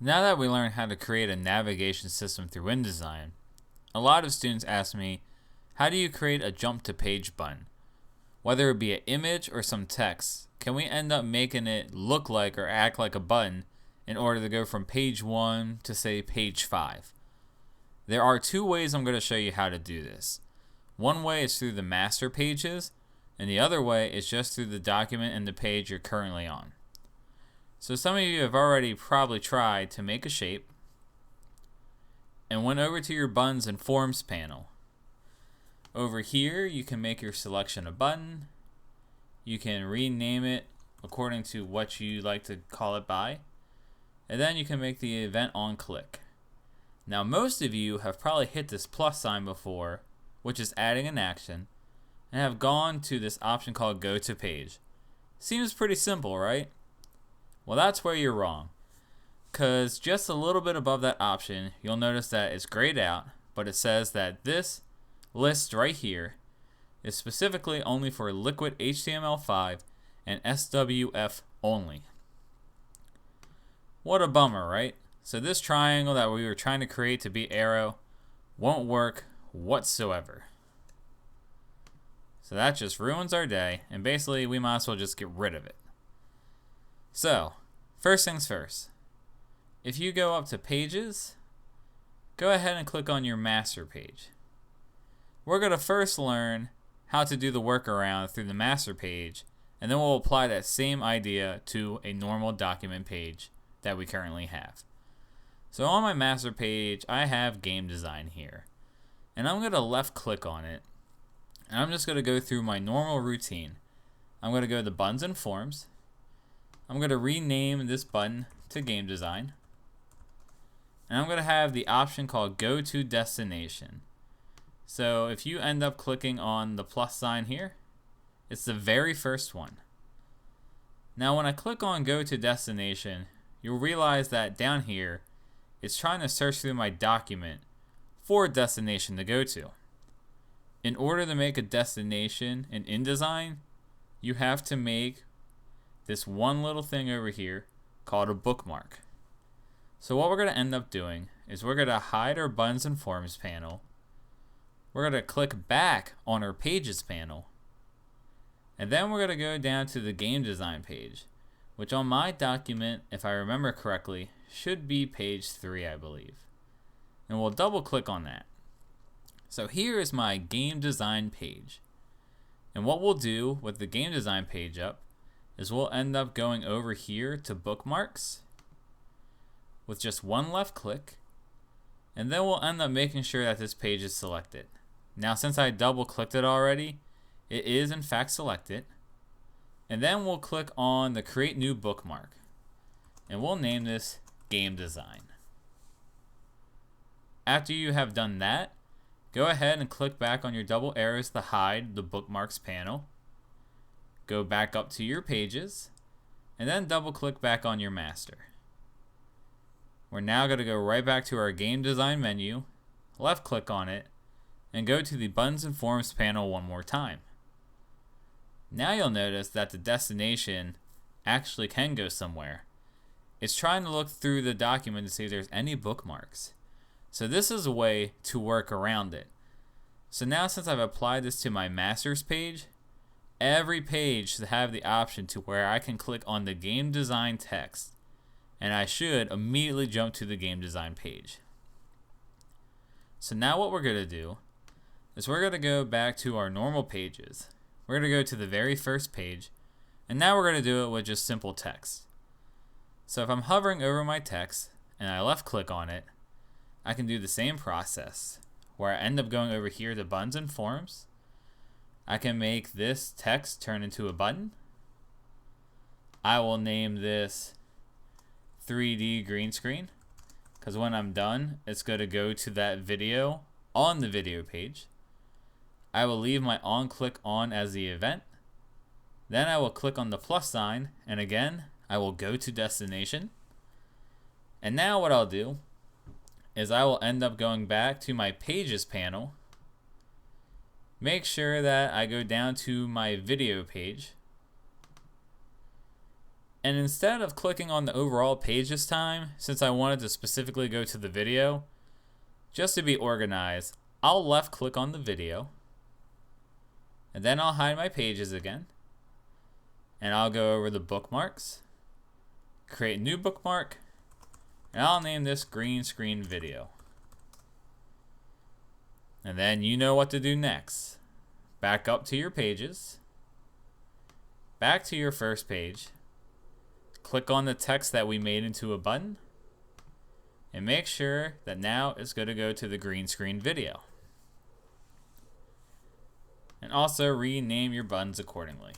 Now that we learned how to create a navigation system through InDesign, a lot of students ask me, how do you create a jump to page button? Whether it be an image or some text, can we end up making it look like or act like a button in order to go from page 1 to say page 5? There are two ways I'm going to show you how to do this. One way is through the master pages, and the other way is just through the document and the page you're currently on. So some of you have already probably tried to make a shape and went over to your buttons and forms panel. Over here you can make your selection a button. You can rename it according to what you like to call it by, and then you can make the event on click. Now most of you have probably hit this plus sign before, which is adding an action, and have gone to this option called go to page. Seems pretty simple, right? Well, that's where you're wrong, because just a little bit above that option you'll notice that it's grayed out, but it says that this list right here is specifically only for Liquid HTML5 and SWF only. What a bummer, right? So this triangle that we were trying to create to be arrow won't work whatsoever. So that just ruins our day, and basically we might as well just get rid of it. So, first things first. If you go up to pages, go ahead and click on your master page. We're going to first learn how to do the workaround through the master page, and then we'll apply that same idea to a normal document page that we currently have. So on my master page, I have game design here, and I'm going to left click on it, and I'm just going to go through my normal routine. I'm going to go to buttons and forms. I'm going to rename this button to game design, and I'm going to have the option called go to destination. So if you end up clicking on the plus sign here, it's the very first one. Now when I click on go to destination, you'll realize that down here it's trying to search through my document for a destination to go to. In order to make a destination in InDesign, you have to make this one little thing over here called a bookmark. So what we're going to end up doing is we're going to hide our buttons and forms panel. We're going to click back on our pages panel, and then we're going to go down to the game design page, which on my document, if I remember correctly, should be page 3, I believe. And we'll double click on that. So here is my game design page. And what we'll do with the game design page up is we'll end up going over here to bookmarks with just one left click, and then we'll end up making sure that this page is selected. Now since I double clicked it already, it is in fact selected. And then we'll click on the create new bookmark, and we'll name this game design. After you have done that, go ahead and click back on your double arrows to hide the bookmarks panel. Go back up to your pages, and then double click back on your master. We're now going to go right back to our game design menu, left click on it, and go to the buttons and forms panel one more time. Now you'll notice that the destination actually can go somewhere. It's trying to look through the document to see if there's any bookmarks. So this is a way to work around it. So now since I've applied this to my master's page, every page should have the option to where I can click on the game design text, and I should immediately jump to the game design page. So now what we're going to do is we're going to go back to our normal pages. We're going to go to the very first page, and now we're going to do it with just simple text. So if I'm hovering over my text and I left click on it, I can do the same process where I end up going over here to buttons and forms. I can make this text turn into a button. I will name this 3D green screen, because when I'm done, it's going to go to that video on the video page. I will leave my on click on as the event. Then I will click on the plus sign, and again, I will go to destination. And now what I'll do is I will end up going back to my pages panel. Make sure that I go down to my video page. And instead of clicking on the overall page this time, since I wanted to specifically go to the video, just to be organized, I'll left click on the video, and then I'll hide my pages again, and I'll go over the bookmarks, create a new bookmark, and I'll name this green screen video. And then you know what to do next. Back up to your pages, back to your first page, click on the text that we made into a button, and make sure that now it's going to go to the green screen video. And also rename your buttons accordingly.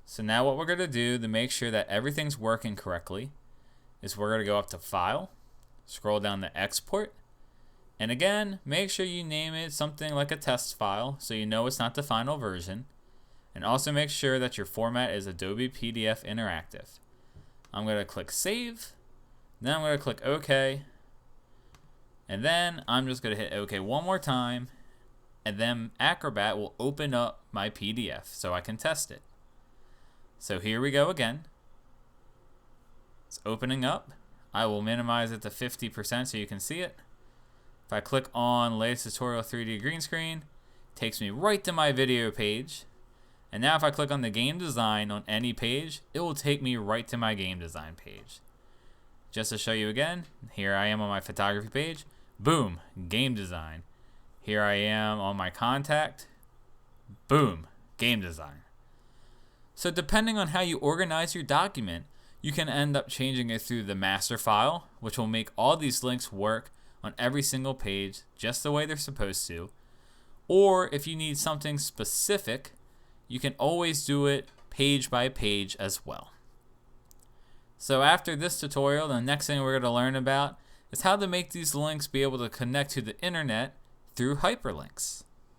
So now what we're going to do to make sure that everything's working correctly is we're going to go up to File, scroll down to Export, and again, make sure you name it something like a test file so you know it's not the final version. And also make sure that your format is Adobe PDF Interactive. I'm going to click Save, then I'm going to click OK, and then I'm just going to hit OK one more time, and then Acrobat will open up my PDF so I can test it. So here we go again. It's opening up. I will minimize it to 50% so you can see it. If I click on Latest Tutorial 3D Green Screen, it takes me right to my video page. And now if I click on the game design on any page, it will take me right to my game design page. Just to show you again, here I am on my photography page. Boom, game design. Here I am on my contact. Boom, game design. So depending on how you organize your document, you can end up changing it through the master file, which will make all these links work on every single page just the way they're supposed to. Or if you need something specific, you can always do it page by page as well. So after this tutorial, the next thing we're going to learn about is how to make these links be able to connect to the internet through hyperlinks.